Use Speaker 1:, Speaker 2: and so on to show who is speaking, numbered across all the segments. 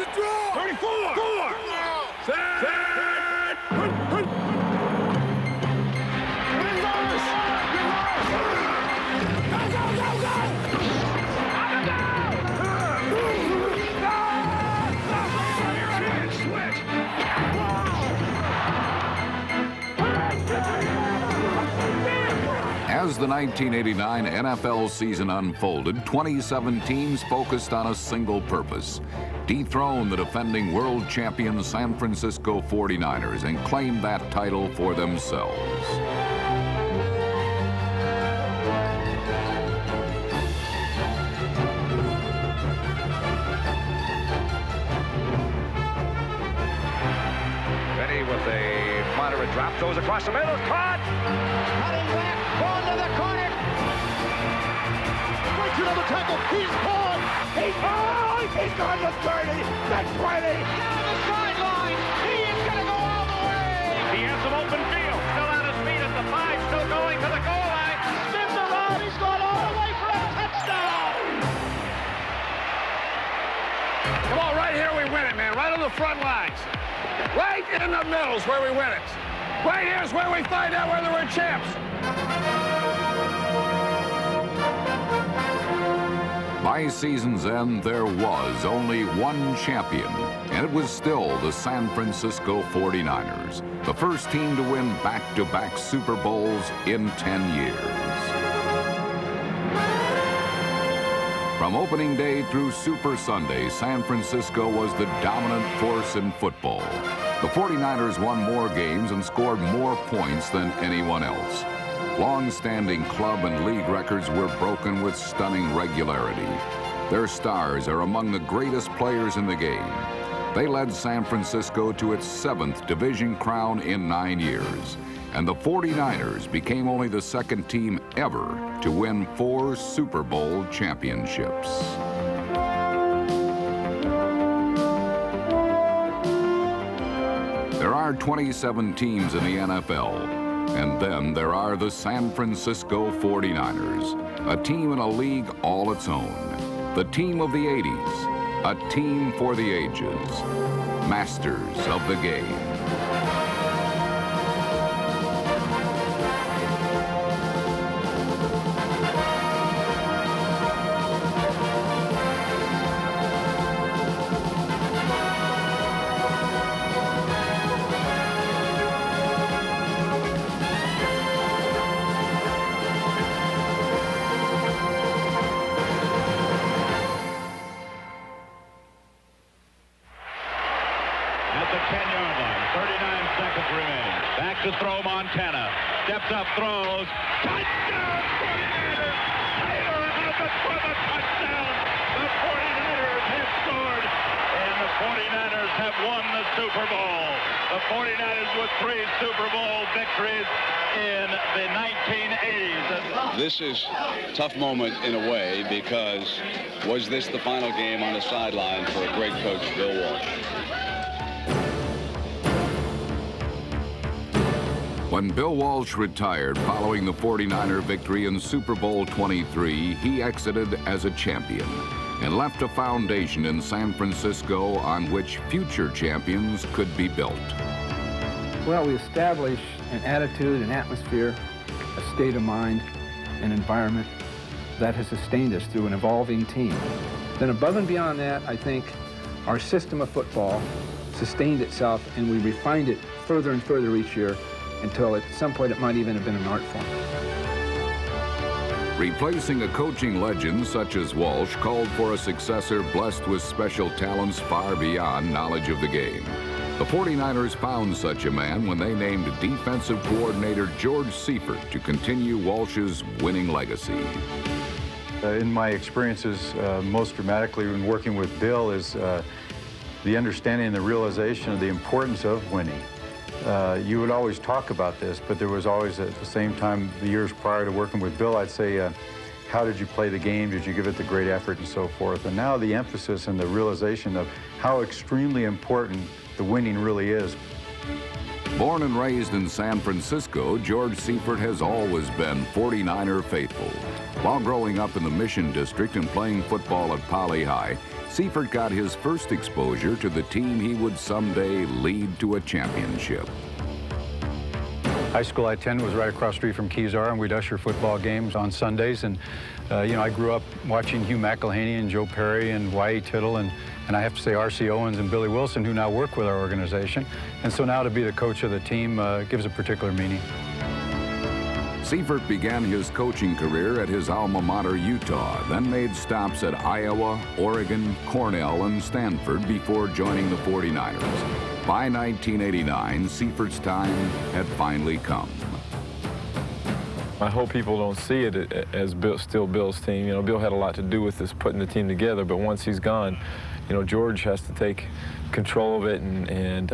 Speaker 1: It's a draw! 34! 4! Set! Reverse! Go, go, go, go!
Speaker 2: As the 1989 NFL season unfolded, 27 teams focused on a single purpose: dethrone the defending world champion San Francisco 49ers and claim that title for themselves.
Speaker 3: Ready with a moderate drop, throws across the middle, caught!
Speaker 4: Cutting back, ball to the corner. Breaks another tackle, he's caught!
Speaker 1: He's going to 30! That's 20!
Speaker 4: Down the sideline, he is going to go all the way!
Speaker 3: He has some open field, still out of speed at the 5, still going to the goal line.
Speaker 4: Spins around, he's gone all the way for a touchdown!
Speaker 1: Come on, right here we win it, man. Right on the front lines. Right in the middle is where we win it. Right here is where we find out whether we're champs.
Speaker 2: By season's end, there was only one champion, and it was still the San Francisco 49ers, the first team to win back-to-back Super Bowls in 10 years. From opening day through Super Sunday, San Francisco was the dominant force in football. The 49ers won more games and scored more points than anyone else. Long-standing club and league records were broken with stunning regularity. Their stars are among the greatest players in the game. They led San Francisco to its 7th division crown in 9 years. And the 49ers became only the second team ever to win 4 Super Bowl championships. There are 27 teams in the NFL, and then there are the San Francisco 49ers, a team in a league all its own, the team of the 80s, a team for the ages, masters of the game.
Speaker 5: To throw Montana. Steps up, throws. Touchdown, 49ers! Taylor Hubbard for the touchdown! The 49ers have scored, and the 49ers have won the Super Bowl. The 49ers with 3 Super Bowl victories in the 1980s.
Speaker 6: This is a tough moment in a way, because was this the final game on the sideline for a great coach, Bill Walsh?
Speaker 2: When Bill Walsh retired following the 49er victory in Super Bowl 23, he exited as a champion and left a foundation in San Francisco on which future champions could be built.
Speaker 7: Well, we established an attitude, an atmosphere, a state of mind, an environment that has sustained us through an evolving team. Then above and beyond that, I think our system of football sustained itself, and we refined it further and further each year, until at some point it might even have been an art form.
Speaker 2: Replacing a coaching legend such as Walsh called for a successor blessed with special talents far beyond knowledge of the game. The 49ers found such a man when they named defensive coordinator George Seifert to continue Walsh's winning legacy.
Speaker 8: In my experiences, most dramatically when working with Bill is the understanding and the realization of the importance of winning. You would always talk about this, but there was always, at the same time, the years prior to working with Bill, I'd say, how did you play the game? Did you give it the great effort and so forth? And now the emphasis and the realization of how extremely important the winning really is.
Speaker 2: Born and raised in San Francisco, George Seifert has always been 49er faithful. While growing up in the Mission District and playing football at Poly High, Seifert got his first exposure to the team he would someday lead to a championship.
Speaker 8: High school I attended was right across the street from Kezar, and we'd usher football games on Sundays. And, you know, I grew up watching Hugh McElhaney and Joe Perry and Y.E. Tittle, and I have to say R.C. Owens and Billy Wilson, who now work with our organization. And so now to be the coach of the team gives a particular meaning.
Speaker 2: Seifert began his coaching career at his alma mater, Utah, then made stops at Iowa, Oregon, Cornell, and Stanford before joining the 49ers. By 1989, Seifert's time had finally come.
Speaker 9: I hope people don't see it as still Bill's team. You know, Bill had a lot to do with this, putting the team together, but once he's gone, you know, George has to take control of it and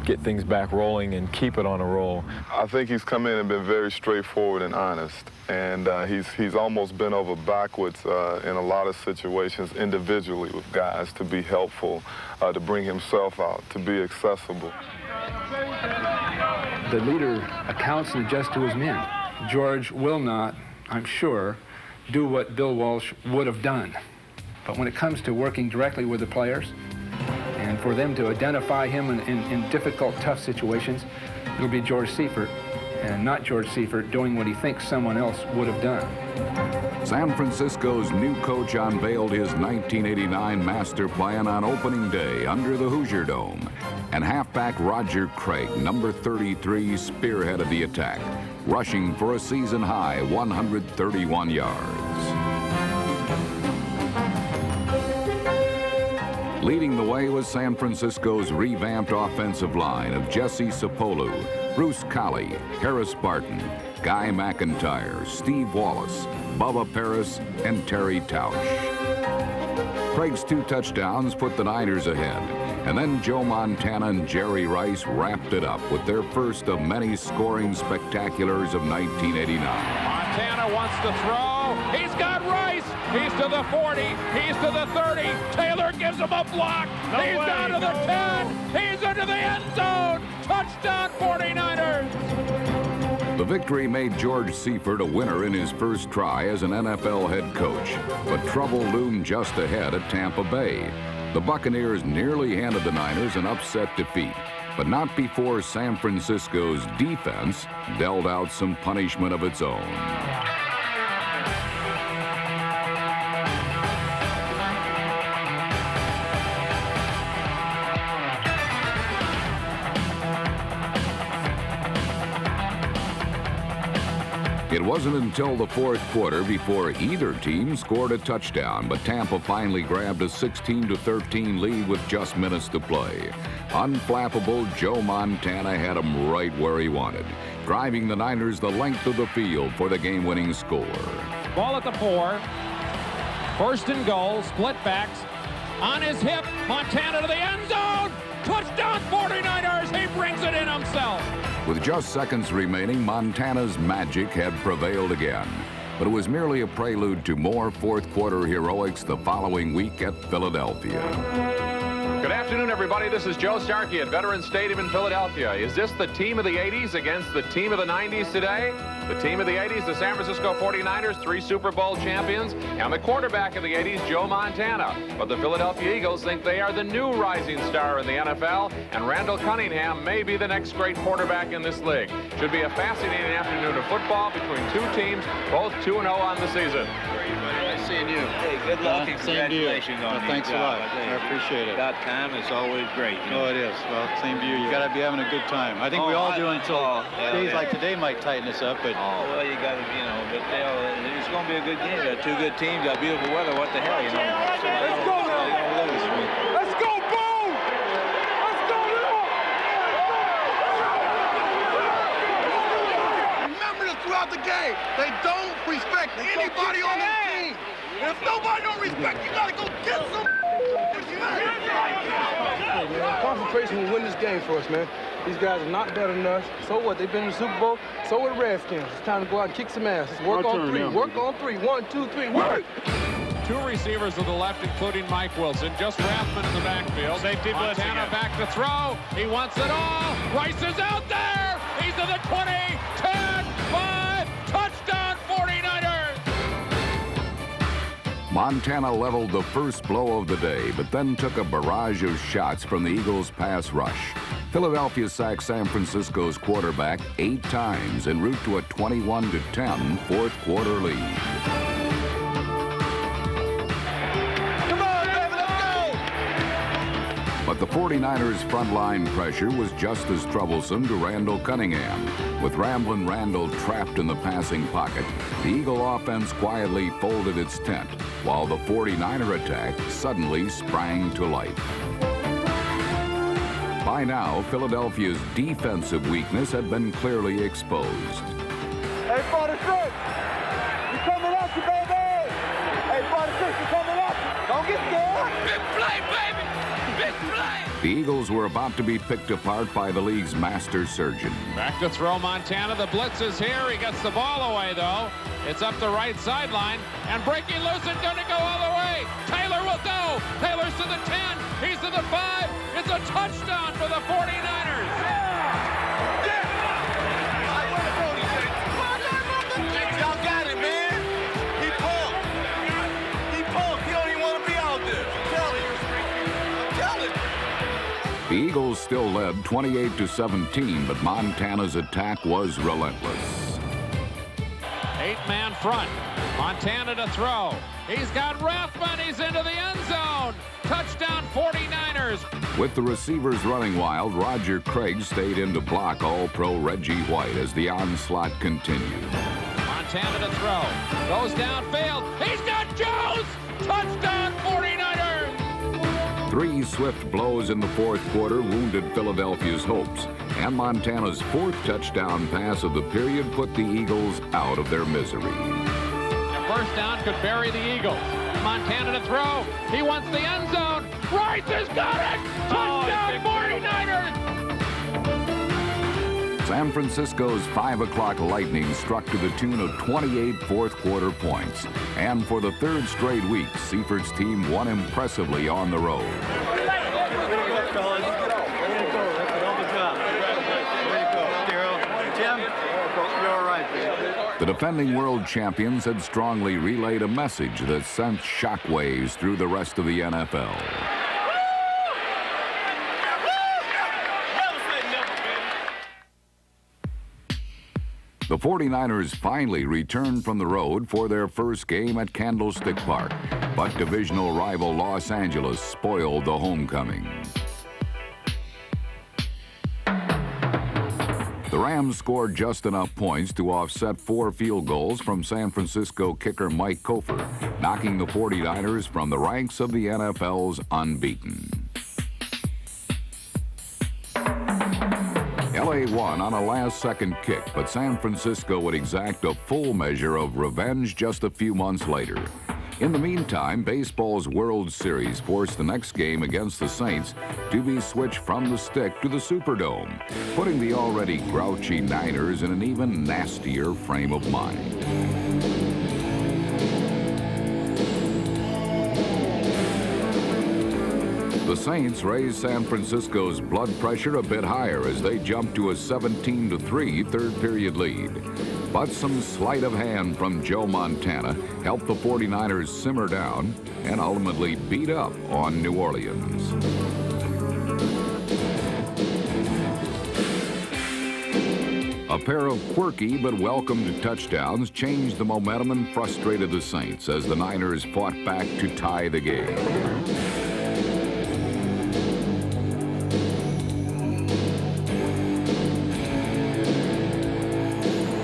Speaker 9: get things back rolling and keep it on a roll.
Speaker 10: I think he's come in and been very straightforward and honest, and he's almost bent over backwards in a lot of situations individually with guys to be helpful, to bring himself out, to be accessible.
Speaker 7: The leader accounts and adjusts to his men. George will not, I'm sure, do what Bill Walsh would have done. But when it comes to working directly with the players and for them to identify him in difficult, tough situations, it'll be George Seifert and not George Seifert doing what he thinks someone else would have done.
Speaker 2: San Francisco's new coach unveiled his 1989 master plan on opening day under the Hoosier Dome. And halfback Roger Craig, number 33, spearheaded the attack, rushing for a season-high 131 yards. Leading the way was San Francisco's revamped offensive line of Jesse Sapolu, Bruce Colley, Harris Barton, Guy McIntyre, Steve Wallace, Bubba Paris, and Terry Tausch. Craig's 2 touchdowns put the Niners ahead, and then Joe Montana and Jerry Rice wrapped it up with their first of many scoring spectaculars of 1989.
Speaker 3: Montana wants to throw. He's got Rice. He's to the 40. He's to the 30. Taylor gives him a block. He's down to the 10. He's into the end zone. Touchdown 49ers.
Speaker 2: The victory made George Seifert a winner in his first try as an NFL head coach, but trouble loomed just ahead at Tampa Bay. The Buccaneers nearly handed the Niners an upset defeat, but not before San Francisco's defense dealt out some punishment of its own. It wasn't until the fourth quarter before either team scored a touchdown, but Tampa finally grabbed a 16-13 lead with just minutes to play. Unflappable Joe Montana had him right where he wanted, driving the Niners the length of the field for the game-winning score.
Speaker 3: Ball at the 4. First and goal, split backs. On his hip, Montana to the end zone. Touchdown 49ers. He brings it in himself.
Speaker 2: With just seconds remaining, Montana's magic had prevailed again. But it was merely a prelude to more fourth-quarter heroics the following week at Philadelphia.
Speaker 11: Good afternoon, everybody. This is Joe Starkey at Veterans Stadium in Philadelphia. Is this the team of the 80s against the team of the 90s today? The team of the 80s, the San Francisco 49ers, 3 Super Bowl champions, and the quarterback of the 80s, Joe Montana. But the Philadelphia Eagles think they are the new rising star in the NFL, and Randall Cunningham may be the next great quarterback in this league. Should be a fascinating afternoon of football between 2 teams, both 2-0 on the season.
Speaker 12: Nice seeing you. Hey, good luck and congratulations on
Speaker 8: thanks a lot. I appreciate it.
Speaker 12: About time. It's always great.
Speaker 8: Oh, it is. Well, same to you. You got to be having a good time. I think we all do until days like today might tighten us up. But
Speaker 12: well, you got to, you know, but it's going to be a good game. Got 2 good teams. Got beautiful weather. What the hell, you know?
Speaker 4: Let's go now. Let's go, boom! Let's go now!
Speaker 1: Remember this throughout the game. They don't respect anybody on their team. And if nobody don't respect, you gotta go get some.
Speaker 13: Concentration will win this game for us, man. These guys are not better than us. So what? They've been in the Super Bowl. So are the Redskins. It's time to go out and kick some ass. Let's work on 3. Work on 3. 1, 2, 3. Work!
Speaker 3: 2 receivers to the left, including Mike Wilson. Just Rathman in the backfield.
Speaker 5: Safety blitz
Speaker 3: Montana
Speaker 5: again.
Speaker 3: back to throw. He wants it all. Rice is out there. He's to the 20, 10, 5. Touchdown 49ers.
Speaker 2: Montana leveled the first blow of the day, but then took a barrage of shots from the Eagles' pass rush. Philadelphia sacked San Francisco's quarterback 8 times en route to a 21-10 fourth quarter lead. But the 49ers' frontline pressure was just as troublesome to Randall Cunningham. With Ramblin' Randall trapped in the passing pocket, the Eagle offense quietly folded its tent, while the 49er attack suddenly sprang to life. By now, Philadelphia's defensive weakness had been clearly exposed.
Speaker 4: Hey, 46! He's coming at you, baby! Hey, 46, he's coming at you! Don't get scared! Big play, baby! Big play!
Speaker 2: The Eagles were about to be picked apart by the league's master surgeon.
Speaker 3: Back to throw Montana. The blitz is here. He gets the ball away, though. It's up the right sideline. And breaking loose and going to go all the way. Taylor will go. Taylor's to the 10. He's to the 5. It's a touchdown for the 49ers.
Speaker 4: Y'all got it, man. He pumped. He pumped. He don't even want to be out there. I'm telling you.
Speaker 2: The Eagles still led 28-17, but Montana's attack was relentless.
Speaker 3: 8-man front. Montana to throw. He's got Rathman. He's into the end zone. Touchdown 49ers.
Speaker 2: With the receivers running wild, Roger Craig stayed in to block All-Pro Reggie White as the onslaught continued.
Speaker 3: Montana to throw. Goes downfield. He's got Jones. Touchdown 49ers.
Speaker 2: 3 swift blows in the fourth quarter wounded Philadelphia's hopes, and Montana's 4th touchdown pass of the period put the Eagles out of their misery.
Speaker 3: A first down could bury the Eagles. Montana to throw. He wants the end zone. Rice has got it. Touchdown 49ers.
Speaker 2: San Francisco's 5 o'clock Lightning struck to the tune of 28 fourth quarter points. And for the 3rd straight week, Seifert's team won impressively on the road. The defending world champions had strongly relayed a message that sent shockwaves through the rest of the NFL. The 49ers finally returned from the road for their first game at Candlestick Park, but divisional rival Los Angeles spoiled the homecoming. The Rams scored just enough points to offset 4 field goals from San Francisco kicker Mike Kofer, knocking the 49ers from the ranks of the NFL's unbeaten. LA won on a last-second kick, but San Francisco would exact a full measure of revenge just a few months later. In the meantime, baseball's World Series forced the next game against the Saints to be switched from the stick to the Superdome, putting the already grouchy Niners in an even nastier frame of mind. The Saints raised San Francisco's blood pressure a bit higher as they jumped to a 17-3 third-period lead. But some sleight of hand from Joe Montana helped the 49ers simmer down and ultimately beat up on New Orleans. A pair of quirky but welcomed touchdowns changed the momentum and frustrated the Saints as the Niners fought back to tie the game.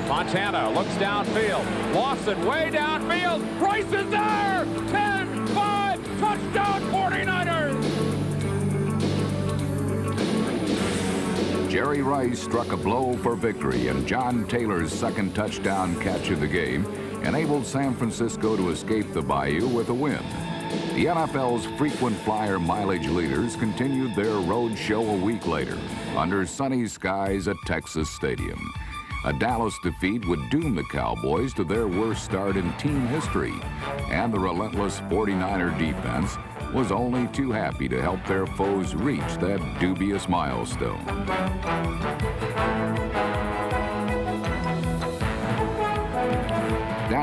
Speaker 3: Montana looks downfield. Lawson way downfield. Rice is there. 10-5. Touchdown 49ers.
Speaker 2: Jerry Rice struck a blow for victory, and John Taylor's second touchdown catch of the game enabled San Francisco to escape the Bayou with a win. The NFL's frequent flyer mileage leaders continued their road show a week later under sunny skies at Texas Stadium. A Dallas defeat would doom the Cowboys to their worst start in team history, and the relentless 49er defense was only too happy to help their foes reach that dubious milestone.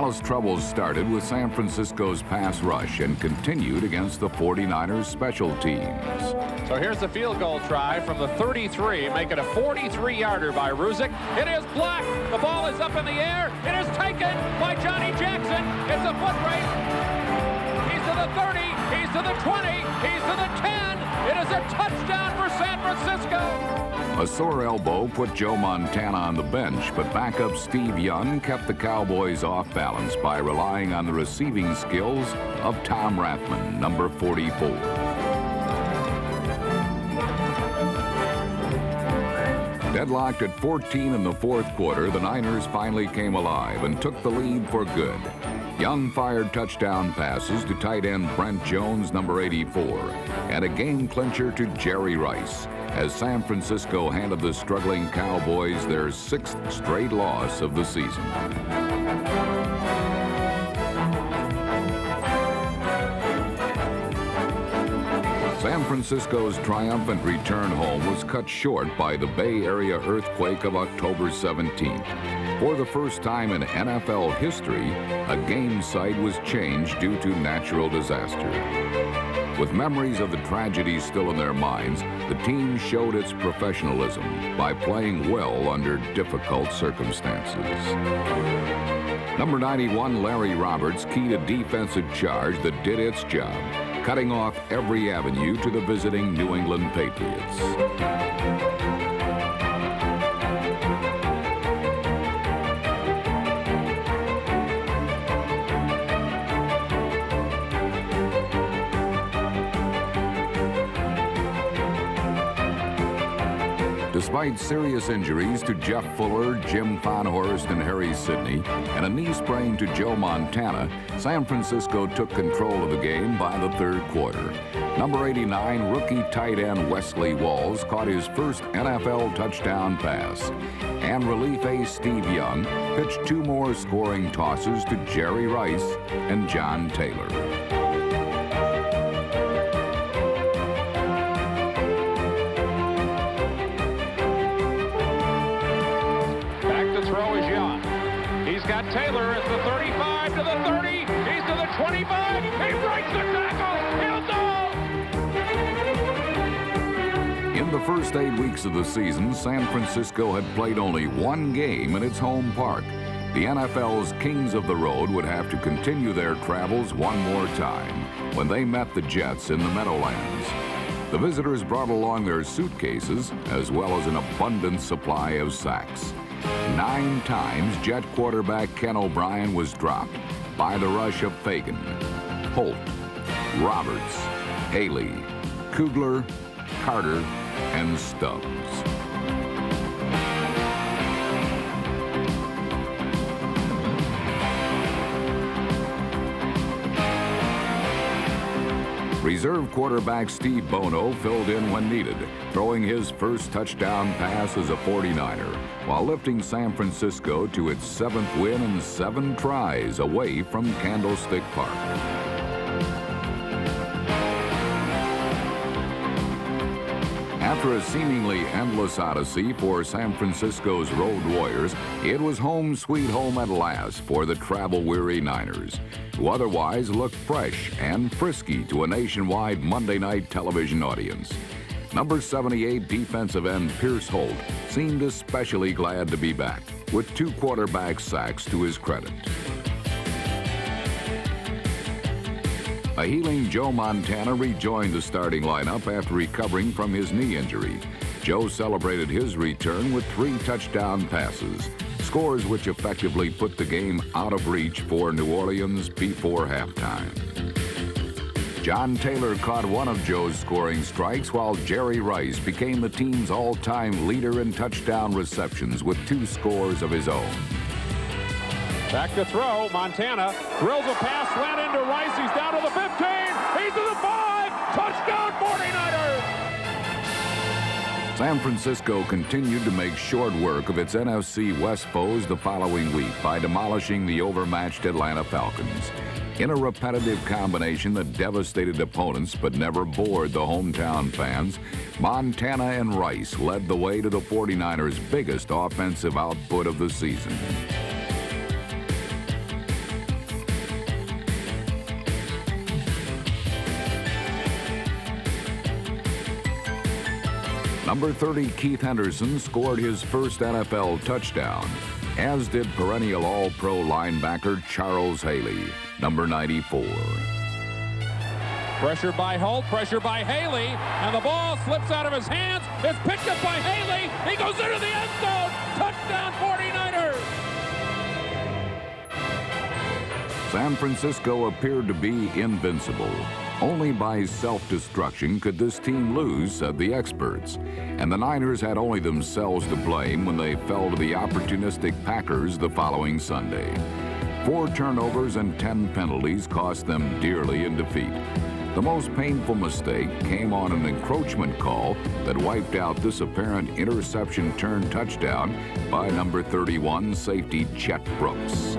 Speaker 2: Dallas troubles started with San Francisco's pass rush and continued against the 49ers special teams.
Speaker 11: So here's the field goal try from the 33, make it a 43-yarder by Ruzick. It is blocked. The ball is up in the air. It is taken by Johnny Jackson. It's a foot race. He's to the 30. He's to the 20. He's to the 10. It is a touchdown for San Francisco.
Speaker 2: A sore elbow put Joe Montana on the bench, but backup Steve Young kept the Cowboys off balance by relying on the receiving skills of Tom Rathman, number 44. Deadlocked at 14 in the fourth quarter, the Niners finally came alive and took the lead for good. Young fired touchdown passes to tight end Brent Jones, number 84, and a game clincher to Jerry Rice, as San Francisco handed the struggling Cowboys their 6th straight loss of the season. San Francisco's triumphant return home was cut short by the Bay Area earthquake of October 17th. For the first time in NFL history, a game site was changed due to natural disaster. With memories of the tragedy still in their minds, the team showed its professionalism by playing well under difficult circumstances. Number 91, Larry Roberts, keyed a defensive charge that did its job, cutting off every avenue to the visiting New England Patriots. Despite serious injuries to Jeff Fuller, Jim Fonhorst, and Harry Sidney, and a knee sprain to Joe Montana, San Francisco took control of the game by the third quarter. Number 89, rookie tight end Wesley Walls caught his first NFL touchdown pass. And relief ace Steve Young pitched 2 more scoring tosses to Jerry Rice and John Taylor.
Speaker 3: Taylor at the 35 to the 30. He's to the 25. He breaks the tackle. He'll go.
Speaker 2: In the first 8 weeks of the season, San Francisco had played only 1 game in its home park. The NFL's Kings of the Road would have to continue their travels one more time when they met the Jets in the Meadowlands. The visitors brought along their suitcases as well as an abundant supply of sacks. 9 times, Jet quarterback Ken O'Brien was dropped by the rush of Fagan, Holt, Roberts, Haley, Kugler, Carter, and Stubbs. Reserve quarterback Steve Bono filled in when needed, throwing his first touchdown pass as a 49er, while lifting San Francisco to its 7th win in 7 tries away from Candlestick Park. After a seemingly endless odyssey for San Francisco's Road Warriors, it was home sweet home at last for the travel-weary Niners, who otherwise looked fresh and frisky to a nationwide Monday night television audience. Number 78 defensive end Pierce Holt seemed especially glad to be back, with 2 quarterback sacks to his credit. A healing Joe Montana rejoined the starting lineup after recovering from his knee injury. Joe celebrated his return with 3 touchdown passes, scores which effectively put the game out of reach for New Orleans before halftime. John Taylor caught one of Joe's scoring strikes, while Jerry Rice became the team's all-time leader in touchdown receptions with 2 scores of his own.
Speaker 3: Back to throw. Montana drills a pass, slant into Rice. He's down to the 15. He's to the 5. Touchdown 49ers.
Speaker 2: San Francisco continued to make short work of its NFC West foes the following week by demolishing the overmatched Atlanta Falcons. In a repetitive combination that devastated opponents but never bored the hometown fans, Montana and Rice led the way to the 49ers' biggest offensive output of the season. Number 30, Keith Henderson, scored his first NFL touchdown, as did perennial All-Pro linebacker Charles Haley, number 94.
Speaker 3: Pressure by Holt, pressure by Haley, and the ball slips out of his hands. It's picked up by Haley. He goes into the end zone. Touchdown 49ers.
Speaker 2: San Francisco appeared to be invincible. Only by self-destruction could this team lose, said the experts. And the Niners had only themselves to blame when they fell to the opportunistic Packers the following Sunday. 4 turnovers and 10 penalties cost them dearly in defeat. The most painful mistake came on an encroachment call that wiped out this apparent interception-turned touchdown by number 31 safety Chet Brooks.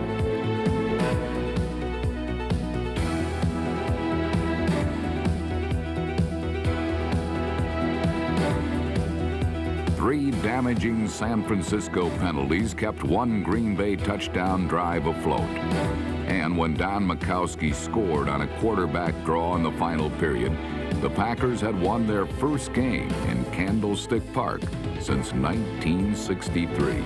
Speaker 2: Three damaging San Francisco penalties kept one Green Bay touchdown drive afloat. And when Don Majkowski scored on a quarterback draw in the final period, the Packers had won their first game in Candlestick Park since 1963.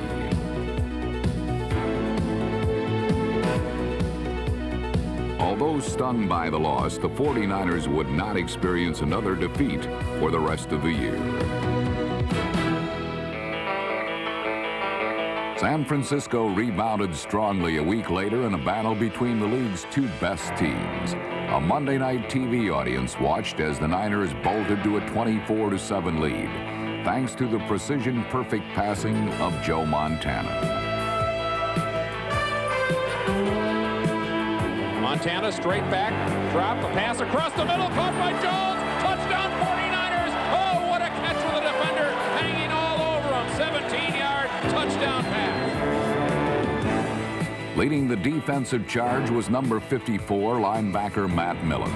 Speaker 2: Although stung by the loss, the 49ers would not experience another defeat for the rest of the year. San Francisco rebounded strongly a week later in a battle between the league's 2 best teams. A Monday night TV audience watched as the Niners bolted to a 24-7 lead, thanks to the precision-perfect passing of Joe Montana.
Speaker 3: Montana straight back, drop the pass across the middle, caught by Jones. Touchdown 49ers. Oh, what a catch with the defender hanging all over him. 17-yard touchdown pass.
Speaker 2: Leading the defensive charge was number 54 linebacker Matt Millen.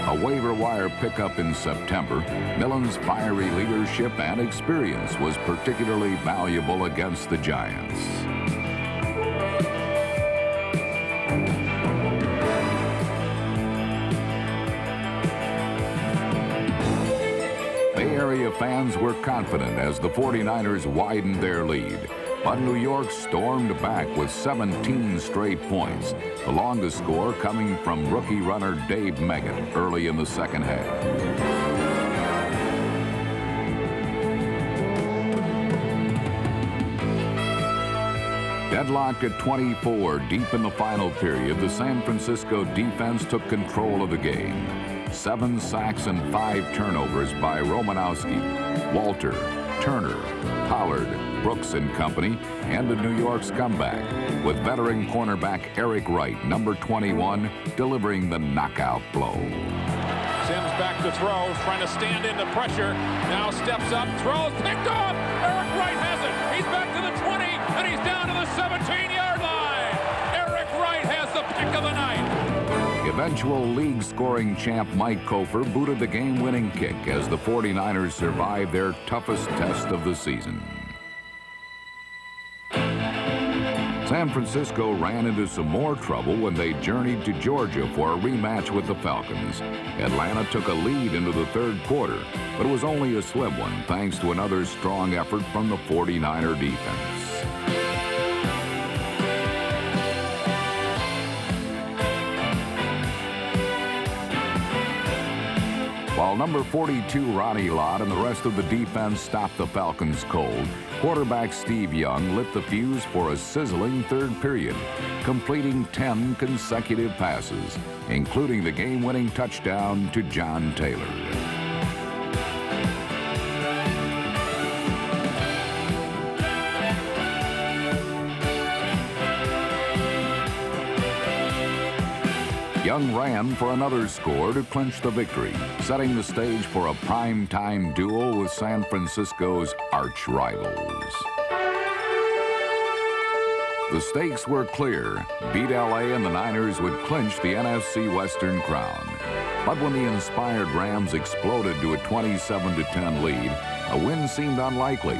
Speaker 2: A waiver wire pickup in September, Millen's fiery leadership and experience was particularly valuable against the Giants. Bay Area fans were confident as the 49ers widened their lead. But New York stormed back with 17 straight points, the longest score coming from rookie runner Dave Meggett early in the second half. Deadlocked at 24 deep in the final period, the San Francisco defense took control of the game. 7 sacks and 5 turnovers by Romanowski, Walter, Turner, Pollard, Brooks and company, ended New York's comeback, with veteran cornerback Eric Wright, number 21, delivering the knockout blow.
Speaker 3: Sims back to throw, trying to stand into pressure. Now steps up, throws, picked off. Eric Wright has it. He's back to the 20, and he's down to the 17-yard line. Eric Wright has the pick of the night.
Speaker 2: Eventual league scoring champ Mike Kofer booted the game-winning kick as the 49ers survived their toughest test of the season. San Francisco ran into some more trouble when they journeyed to Georgia for a rematch with the Falcons. Atlanta took a lead into the third quarter, but it was only a slim one thanks to another strong effort from the 49er defense. While number 42 Ronnie Lott and the rest of the defense stopped the Falcons cold, quarterback Steve Young lit the fuse for a sizzling third period, completing 10 consecutive passes, including the game-winning touchdown to John Taylor. Young ran for another score to clinch the victory, setting the stage for a prime-time duel with San Francisco's arch rivals. The stakes were clear. Beat LA and the Niners would clinch the NFC Western crown. But when the inspired Rams exploded to a 27-10 lead, a win seemed unlikely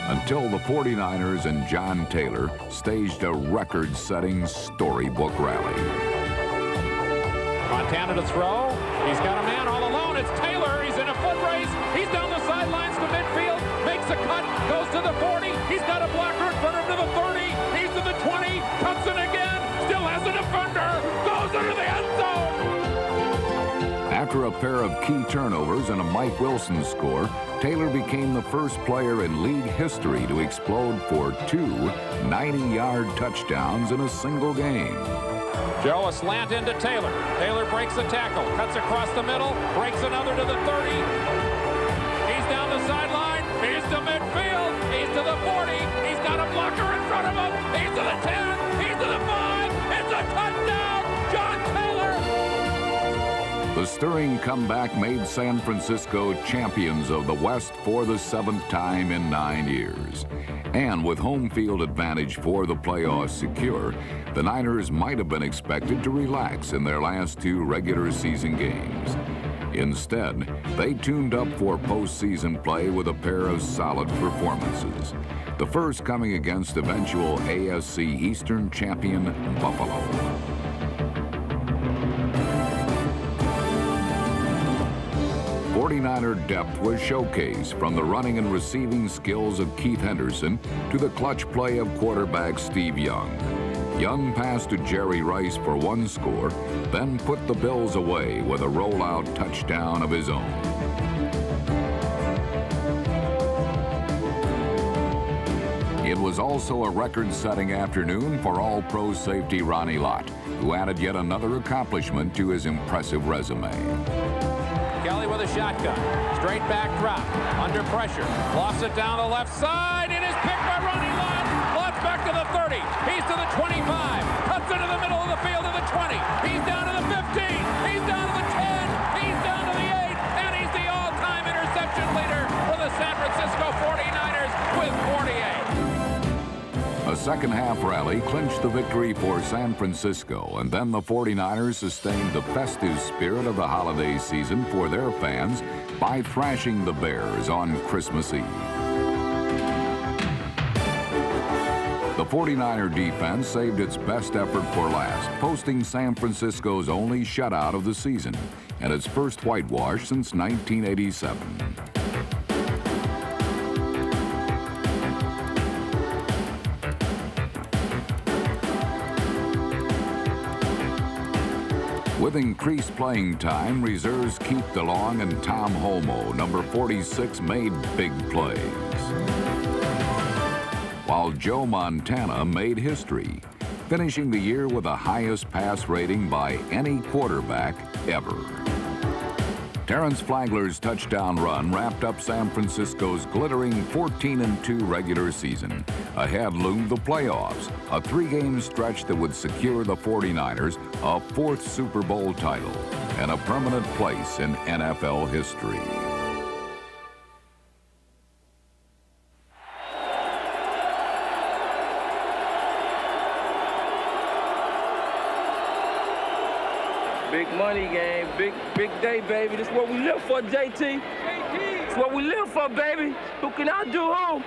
Speaker 2: until the 49ers and John Taylor staged a record-setting storybook rally.
Speaker 3: Montana to throw. He's got a man all alone. It's Taylor. He's in a foot race. He's down the sidelines to midfield. Makes a cut. Goes to the 40. He's got a blocker in front of him to the 30. He's to the 20. Cuts it again. Still has a defender. Goes into the end zone.
Speaker 2: After a pair of key turnovers and a Mike Wilson score, Taylor became the first player in league history to explode for 2 90-yard touchdowns in a single game.
Speaker 3: Joe, a slant into Taylor. Taylor breaks the tackle, cuts across the middle, breaks another to the 30. He's down the sideline. He's to midfield. He's to the 40. He's got a blocker in front of him. He's to the 10. He's to the 5. It's a touchdown. John Taylor.
Speaker 2: The stirring comeback made San Francisco champions of the West for the 7th time in 9 years. And with home field advantage for the playoffs secure, the Niners might have been expected to relax in their last 2 regular season games. Instead, they tuned up for postseason play with a pair of solid performances. The first coming against eventual AFC Eastern champion Buffalo. '49er depth was showcased from the running and receiving skills of Keith Henderson to the clutch play of quarterback Steve Young. Young passed to Jerry Rice for 1 score, then put the Bills away with a rollout touchdown of his own. It was also a record-setting afternoon for All-Pro safety Ronnie Lott, who added yet another accomplishment to his impressive resume.
Speaker 3: Kelly with a shotgun. Straight back drop. Under pressure. Lofts it down the left side. It is picked by Ronnie Lott. Lott's back to the 30. He's to the 25. Cuts into the middle of the field to the 20. He's down to the 15. He's down to the 10. He's down to the 8. And he's the all-time interception leader for the San Francisco 49ers with 48.
Speaker 2: A second-half rally clinched the victory for San Francisco, and then the 49ers sustained the festive spirit of the holiday season for their fans by thrashing the Bears on Christmas Eve. The 49er defense saved its best effort for last, posting San Francisco's only shutout of the season and its first whitewash since 1987. With increased playing time, reserves Keith DeLong and Tom Holmoe, number 46, made big plays. While Joe Montana made history, finishing the year with the highest pass rating by any quarterback ever. Terrence Flagler's touchdown run wrapped up San Francisco's glittering 14-2 regular season. Ahead loomed the playoffs, a 3-game stretch that would secure the 49ers a 4th Super Bowl title and a permanent place in NFL history.
Speaker 14: Big money game, big day, baby. This is what we live for, JT. This is what we live for, baby. Who can outdo who?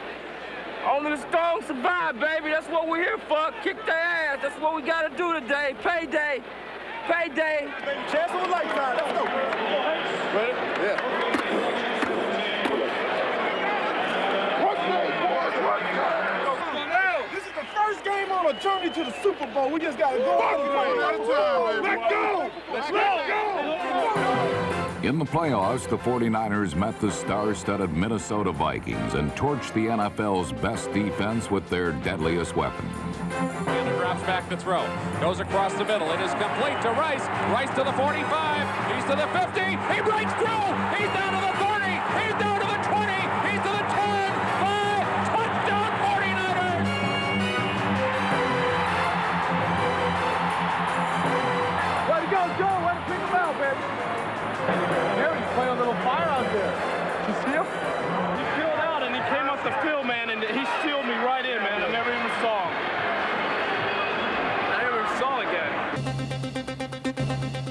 Speaker 14: Only the strong survive, baby. That's what we're here for. Kick their ass. That's what we got to do today. Payday. Payday.
Speaker 4: Chance of a lifetime. Let's go. Ready? Yeah. This is the first game on a journey to the Super Bowl. We just got to go. Let go. Let's go.
Speaker 2: In the playoffs, the 49ers met the star-studded Minnesota Vikings and torched the NFL's best defense with their deadliest weapon.
Speaker 3: And drops back to throw. Goes across the middle. It is complete to Rice. Rice to the 45. He's to the 50. He breaks through. He's down to the 30. He's down to the 20. He's to the 10. 5. Touchdown 49ers.
Speaker 4: Way to go, Joe. Way to pick him out, baby. Harry's playing a little fire out there. You see him?
Speaker 15: He peeled out and he came off the field, man, and he sealed me right in, man. I never even saw him. Again.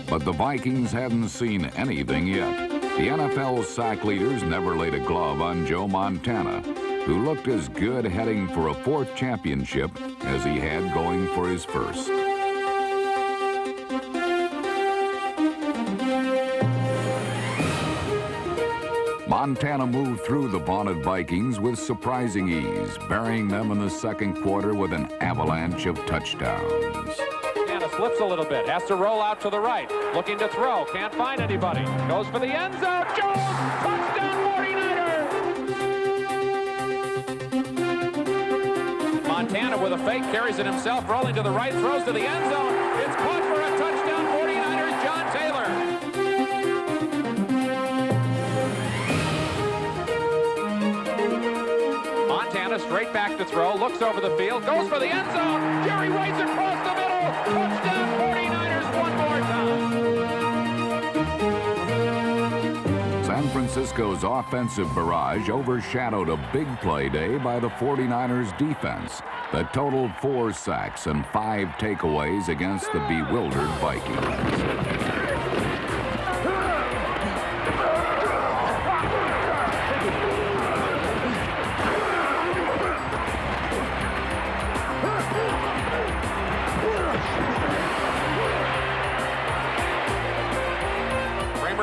Speaker 2: But the Vikings hadn't seen anything yet. The NFL sack leaders never laid a glove on Joe Montana, who looked as good heading for a 4th championship as he had going for his first. Montana moved through the vaunted Vikings with surprising ease, burying them in the second quarter with an avalanche of touchdowns.
Speaker 11: Montana slips a little bit, has to roll out to the right, looking to throw, can't find anybody. Goes for the end zone, Jones, touchdown 49ers! Montana with a fake, carries it himself, rolling to the right, throws to the end zone. It's caught for a touchdown, 49ers, John Taylor. Montana straight back to throw, looks over the field, goes for the end zone. Jerry Rice across the middle. Touchdown 49ers one more time.
Speaker 2: San Francisco's offensive barrage overshadowed a big play day by the 49ers defense that totaled 4 sacks and 5 takeaways against the bewildered Vikings.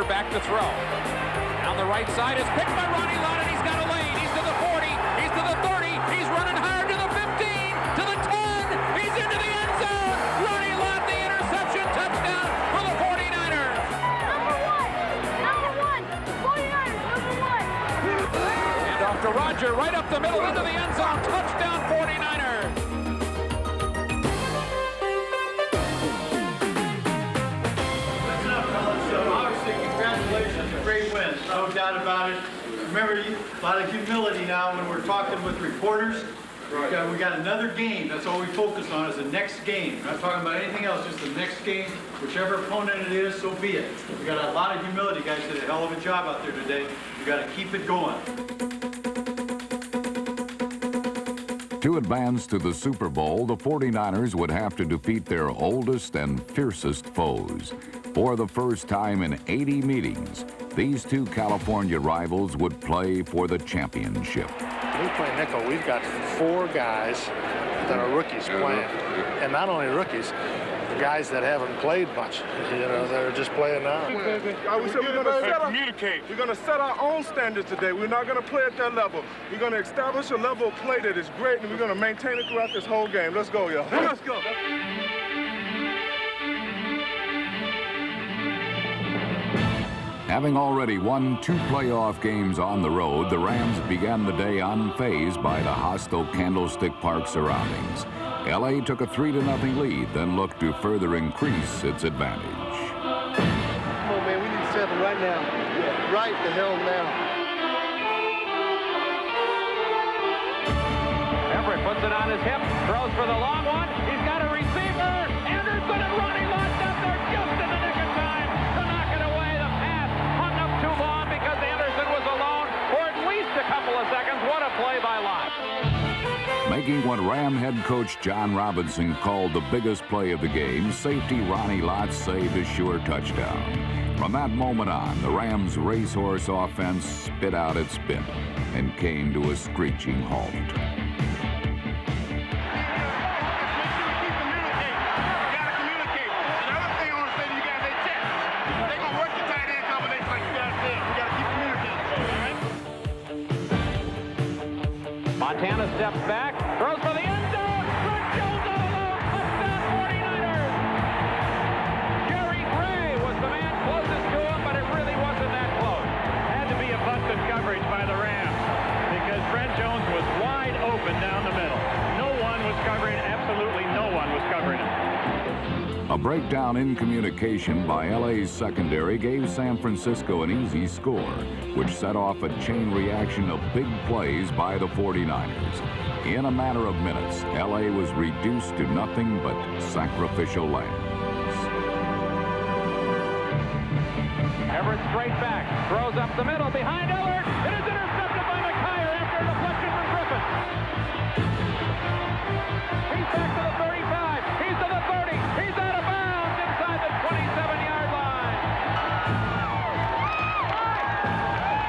Speaker 11: Back to throw. Down the right side is picked by Ronnie Lott, and he's got a lane. He's to the 40. He's to the 30. He's running hard to the 15, to the 10. He's into the end zone. Ronnie Lott, the interception, touchdown for the 49ers.
Speaker 16: Number one. 49ers, number 1.
Speaker 11: And off to Roger, right up the middle into the end zone. Touchdown 49ers.
Speaker 17: Great wins, no doubt about it. Remember, a lot of humility now when we're talking with reporters. We got another game. That's all we focus on is the next game. We're not talking about anything else, just the next game. Whichever opponent it is, so be it. We got a lot of humility. Guys did a hell of a job out there today. We got to keep it going.
Speaker 2: To advance to the Super Bowl, the 49ers would have to defeat their oldest and fiercest foes. For the first time in 80 meetings, these two California rivals would play for the championship.
Speaker 18: We play nickel. We've got 4 guys that are rookies playing. And not only rookies, the guys that haven't played much. You know, they're just playing now.
Speaker 19: We said we're going to communicate. We're going to set our own standards today. We're not going to play at that level. We're going to establish a level of play that is great, and we're going to maintain it throughout this whole game. Let's go, y'all. Let's go.
Speaker 2: Having already won 2 playoff games on the road, the Rams began the day unfazed by the hostile Candlestick Park surroundings. LA took a 3-0 lead, then looked to further increase its advantage.
Speaker 4: Come on, man, we need 7 right now. Yeah, right the hell now.
Speaker 11: Everett puts it on his hip, throws for the long one. He's got a receiver. Anderson and Ronnie Lott out there just in the nick of time to knock it away. The pass hung up too long because Anderson was alone for at least a couple of seconds. What a play by Lott.
Speaker 2: Making what Ram head coach John Robinson called the biggest play of the game, safety Ronnie Lott saved a sure touchdown. From that moment on, the Rams' racehorse offense spit out its bit and came to a screeching halt.
Speaker 11: Montana steps back, throws for the end zone. Brett Jones all alone. Touchdown 49ers. Jerry Gray was the man closest to him, but it really wasn't that close.
Speaker 15: Had to be a busted coverage by the Rams because Brett Jones was wide open down the middle. No one was covering, absolutely no one was covering him.
Speaker 2: A breakdown in communication by LA's secondary gave San Francisco an easy score, which set off a chain reaction of big plays by the 49ers. In a matter of minutes, LA was reduced to nothing but sacrificial lambs.
Speaker 11: Everett straight back, throws up the middle behind Ellert. It is intercepted by McKyer after a deflection from Griffin. He's back to the 35. He's to the 30. He's out of bounds inside the 27-yard line.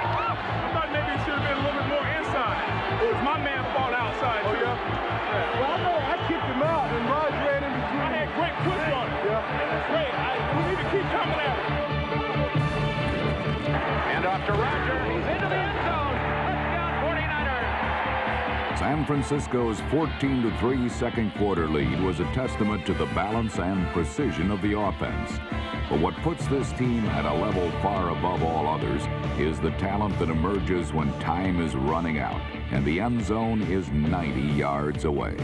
Speaker 19: I thought maybe it should have been a little bit more inside. It was my man fought outside. Oh, yeah? Well, I know. I kicked him out, and Rod ran in between. I had great push on him. Yeah. Great. We need to keep coming at him.
Speaker 11: And off to Roger. He's into the
Speaker 2: San Francisco's 14-3 second quarter lead was a testament to the balance and precision of the offense. But what puts this team at a level far above all others is the talent that emerges when time is running out and the end zone is 90 yards away.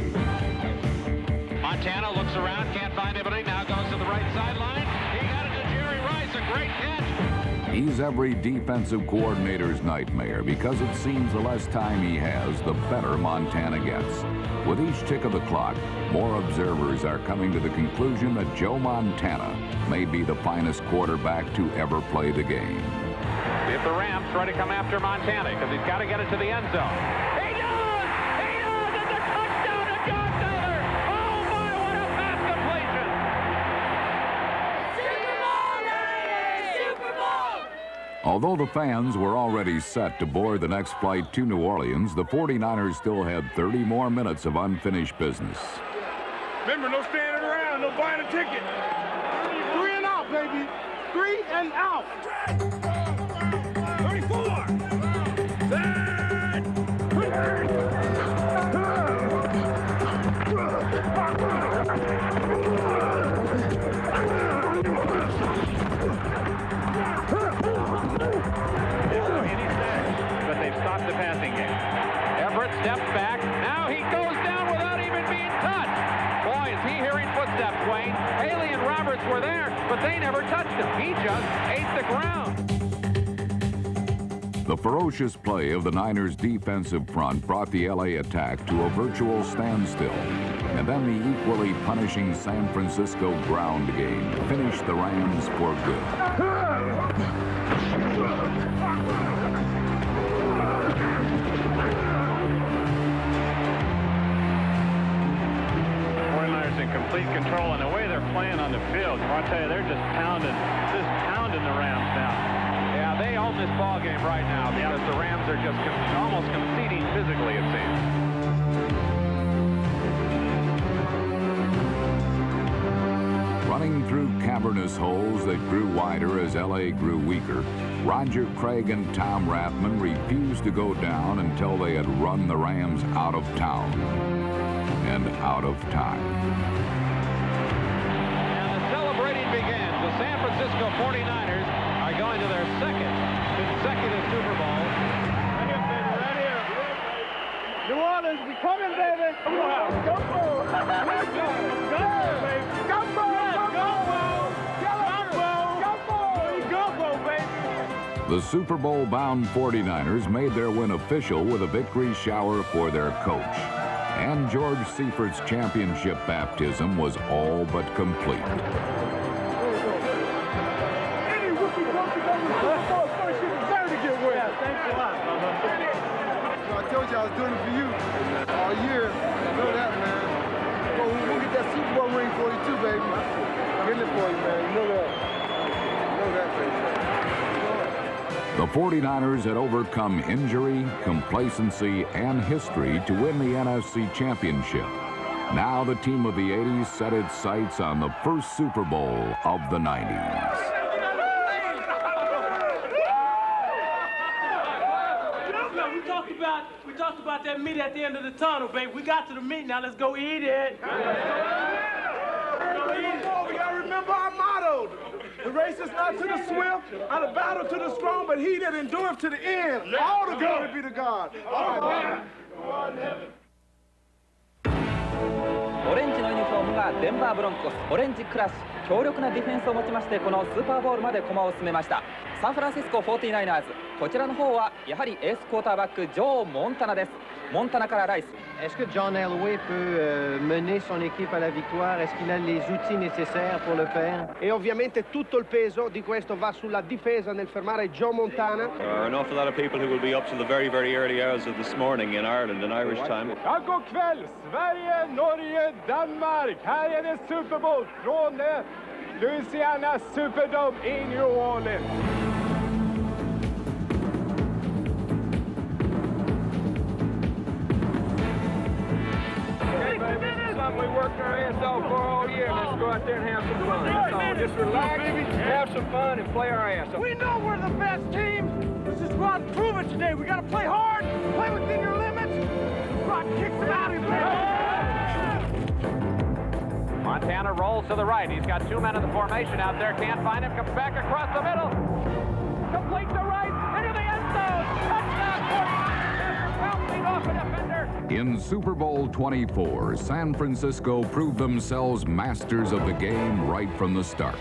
Speaker 3: Montana looks around, can't find anybody, now goes to the right sideline. He got it to Jerry Rice, a great catch.
Speaker 2: He's every defensive coordinator's nightmare because it seems the less time he has, the better Montana gets. With each tick of the clock, more observers are coming to the conclusion that Joe Montana may be the finest quarterback to ever play the game.
Speaker 11: If the Rams try to come after Montana, because he's got to get it to the end zone. He does! He does! It's a touchdown to John Taylor! Oh my, what a pass completion!
Speaker 16: Super Bowl, Niners! Super Bowl!
Speaker 2: Although the fans were already set to board the next flight to New Orleans, the 49ers still had 30 more minutes of unfinished business.
Speaker 19: Remember, no standing around, no buying a ticket. 3 and out, baby. 3 and out. 34.
Speaker 11: But they've stopped the passing game. Everett steps back. Now he goes down without even being touched. Boy, is he hearing footsteps, Wayne. Haley and Roberts were there, but they never touched him. He just ate the ground.
Speaker 2: The ferocious play of the Niners' defensive front brought the LA attack to a virtual standstill. And then the equally punishing San Francisco ground game finished the Rams for good.
Speaker 15: 49ers in complete control, and the way they're playing on the field, I tell you, they're just pounding the Rams now.
Speaker 11: Yeah, they own this ball game right now because the Rams are just almost conceding physically, it seems.
Speaker 2: Running through cavernous holes that grew wider as LA grew weaker, Roger Craig and Tom Rathman refused to go down until they had run the Rams out of town and out of time.
Speaker 11: And the celebrating begins. The San Francisco 49ers are going to their second consecutive Super Bowl.
Speaker 19: Right here, baby, right here. New Orleans, we coming, baby. Come on. Go for it. Let's go. Go, baby. Go for it.
Speaker 2: The Super Bowl-bound 49ers made their win official with a victory shower for their coach. And George Seifert's championship baptism was all but complete.
Speaker 19: Any rookie coach that goes to the Super Bowl first, you deserve to get win. Yeah, thanks a lot, brother. So I told you I was doing it for you all year. I know that, man. Well, we'll get that Super Bowl ring for you too, baby. I'm getting it for you, man. You know that. You know that, baby.
Speaker 2: The 49ers had overcome injury, complacency, and history to win the NFC Championship. Now the team of the 80s set its sights on the first Super Bowl of the 90s.
Speaker 20: We talked about that meat at the end of the tunnel, baby. We got to the meat, now let's go eat it.
Speaker 19: We gotta remember our motto. The race is not to the swift, or the battle to the strong, but he that endureth to the end. All the glory be to God.
Speaker 21: オレンジのユニフォームがデンバーブロンコス、オレンジクラッシュ、強力なディフェンスを持ちましてこのスーパーボウルまで駒を進めました。サンフランシスコ 49ers、こちらの方はやはりエースクォーターバックジョー・モンタナです。モンタナからライス。
Speaker 22: Est-ce que John Elway peut mener son équipe à la victoire? Est-ce qu'il a les outils nécessaires pour le faire?
Speaker 23: E ovviamente tutto il peso di questo va sulla difesa nel fermare Joe Montana.
Speaker 12: There are an awful lot of people who will be up till the very, very early hours of this morning in Ireland, in Irish time.
Speaker 19: Ja, god kväll! Sverige, Norge, Danmark. Här är det Super Bowl från Louisiana Superdome i New Orleans.
Speaker 3: We worked our ass off for all year. Let's go out there and have some fun. That's all. Just relax, have some fun, and play our ass off.
Speaker 20: We know we're the best team. Let's just go out and prove it today. We got to play hard, play within your limits.
Speaker 11: Montana rolls to the right. He's got 2 men in the formation out there. Can't find him. Comes back across the middle. Complete to right. Into the end zone. Touchdown 49ers. Bouncing off a defender.
Speaker 2: In Super Bowl 24, San Francisco proved themselves masters of the game right from the start.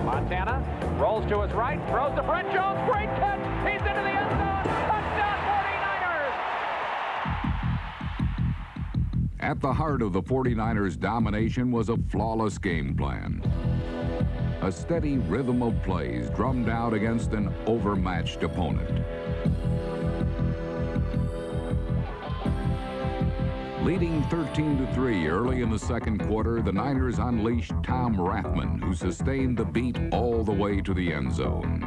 Speaker 11: Montana rolls to his right, throws to Brent Jones. Great catch. He's into the end zone. Touchdown 49ers.
Speaker 2: At the heart of the 49ers' domination was a flawless game plan. A steady rhythm of plays drummed out against an overmatched opponent. Leading 13-3 early in the second quarter, the Niners unleashed Tom Rathman, who sustained the beat all the way to the end zone.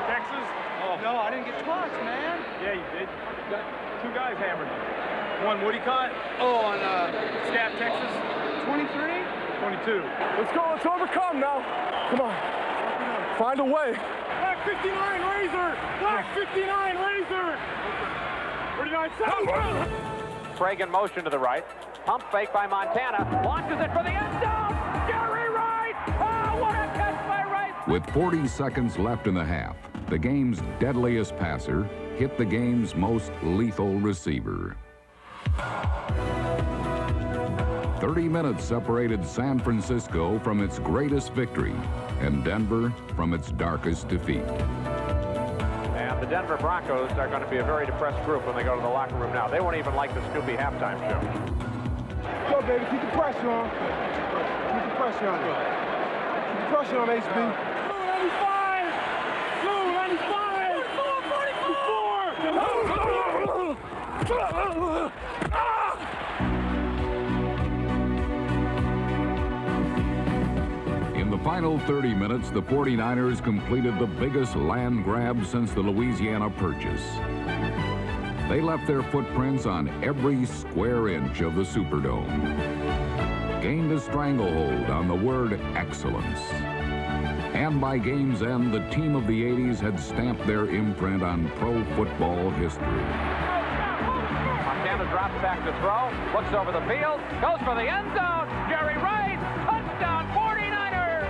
Speaker 19: Texas? Oh. No, I didn't get touched, man. Yeah, you did. You got 2 guys hammered you. One Woody caught. Oh, on Scat, Texas. 23? 22. Let's go. Let's overcome now. Come on. Find a way. Black 59 Razor. Black 59 Razor. 49 South.
Speaker 11: Craig in motion to the right. Pump fake by Montana. Launches it for the end zone. Jerry Rice. Oh, what a catch by Rice.
Speaker 2: With 40 seconds left in the half, the game's deadliest passer hit the game's most lethal receiver. 30 minutes separated San Francisco from its greatest victory and Denver from its darkest defeat.
Speaker 11: And the Denver Broncos are going to be a very depressed group when they go to the locker room now. They won't even like the Snoopy halftime show.
Speaker 19: Go, baby. Keep the pressure on. Keep the pressure on. Keep the pressure on, HB. Blue 95! Blue 95! 44!
Speaker 2: In the final 30 minutes, the 49ers completed the biggest land grab since the Louisiana Purchase. They left their footprints on every square inch of the Superdome, gained a stranglehold on the word excellence. And by game's end, the team of the 80s had stamped their imprint on pro football history.
Speaker 11: Montana drops back to throw, looks over the field, goes for the end zone. Jerry Rice, touchdown 49ers!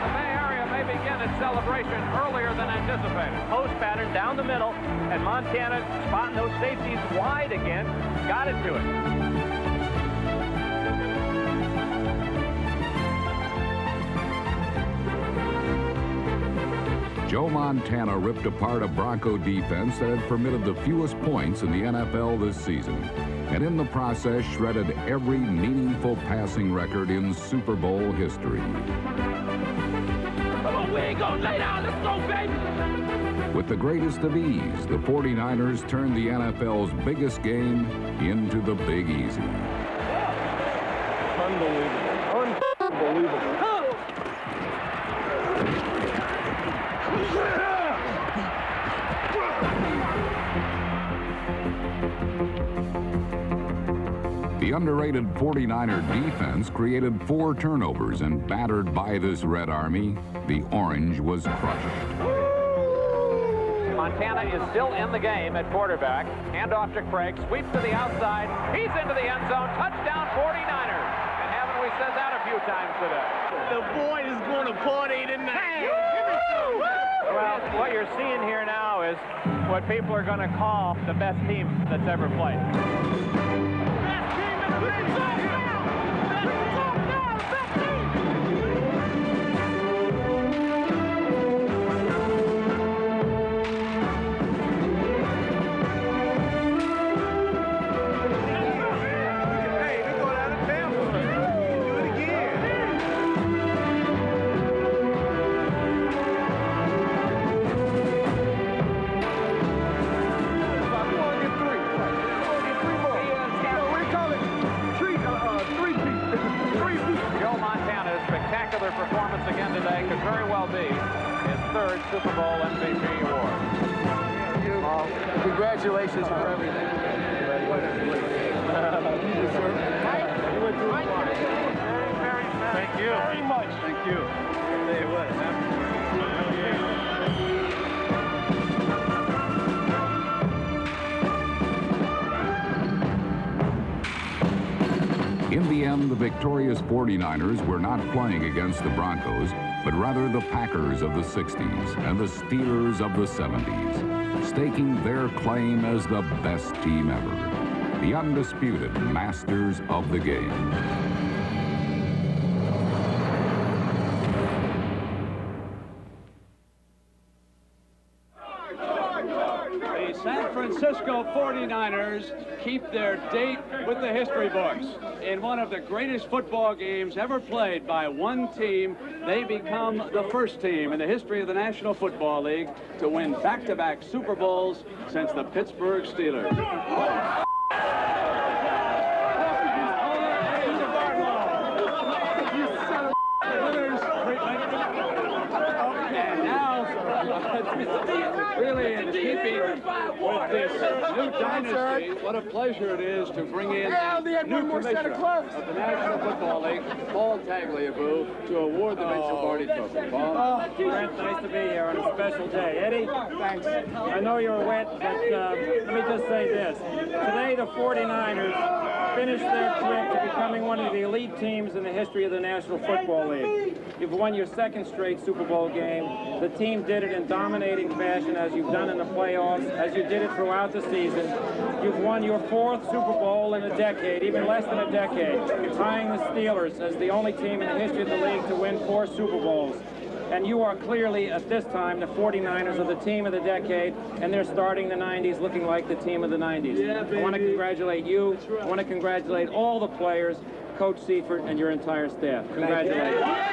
Speaker 11: The Bay Area may begin its celebration earlier than anticipated.
Speaker 15: Post pattern down the middle, and Montana spotting those safeties wide again, got it to it.
Speaker 2: Joe Montana ripped apart a Bronco defense that had permitted the fewest points in the NFL this season, and in the process shredded every meaningful passing record in Super Bowl history.
Speaker 16: Come on, we ain't gonna lay down. Let's go, baby.
Speaker 2: With the greatest of ease, the 49ers turned the NFL's biggest game into the Big Easy.
Speaker 19: Unbelievable. Unbelievable.
Speaker 2: The underrated 49er defense created 4 turnovers, and battered by this Red Army, the Orange was crushed.
Speaker 11: Montana is still in the game at quarterback. Hand off to Craig, sweeps to the outside. He's into the end zone. Touchdown 49ers. And haven't we said that a few times today?
Speaker 20: The boy is going to party tonight.
Speaker 15: Well, what you're seeing here now is what people are going to call the best team that's ever played.
Speaker 11: Performance again today could very well be his 3rd Super Bowl MVP award.
Speaker 19: Congratulations for everything. You deserve it. You went through fine.
Speaker 17: Thank you.
Speaker 19: Very much.
Speaker 17: Thank you. I'll tell you what,
Speaker 2: In the end, the victorious 49ers were not playing against the Broncos, but rather the Packers of the 60s and the Steelers of the 70s, staking their claim as the best team ever, the undisputed masters of the game.
Speaker 6: The San Francisco 49ers keep their date with the history books. In one of the greatest football games ever played by one team, they become the first team in the history of the National Football League to win back-to-back Super Bowls since the Pittsburgh Steelers. Really in keeping with this new dynasty, what a pleasure it is to bring in the new commissioner of the National Football League, Paul Tagliabue, to award the Vince Lombardi Trophy. Paul?
Speaker 9: Brent, nice to be here on a special day. Eddie? Thanks. I know you're wet, but let me just say this. Today, the 49ers finished their trip to becoming one of the elite teams in the history of the National Football League. You've won your second straight Super Bowl game. The team did it in dominating fashion, as you've done in the playoffs, as you did it throughout the season. You've won your fourth Super Bowl in a decade, even less than a decade, tying the Steelers as the only team in the history of the league to win 4 Super Bowls. And you are clearly, at this time, the 49ers are the team of the decade, and they're starting the 90s looking like the team of the 90s. Yeah, I want to congratulate you. I want to congratulate all the players, Coach Seifert, and your entire staff. Congratulations.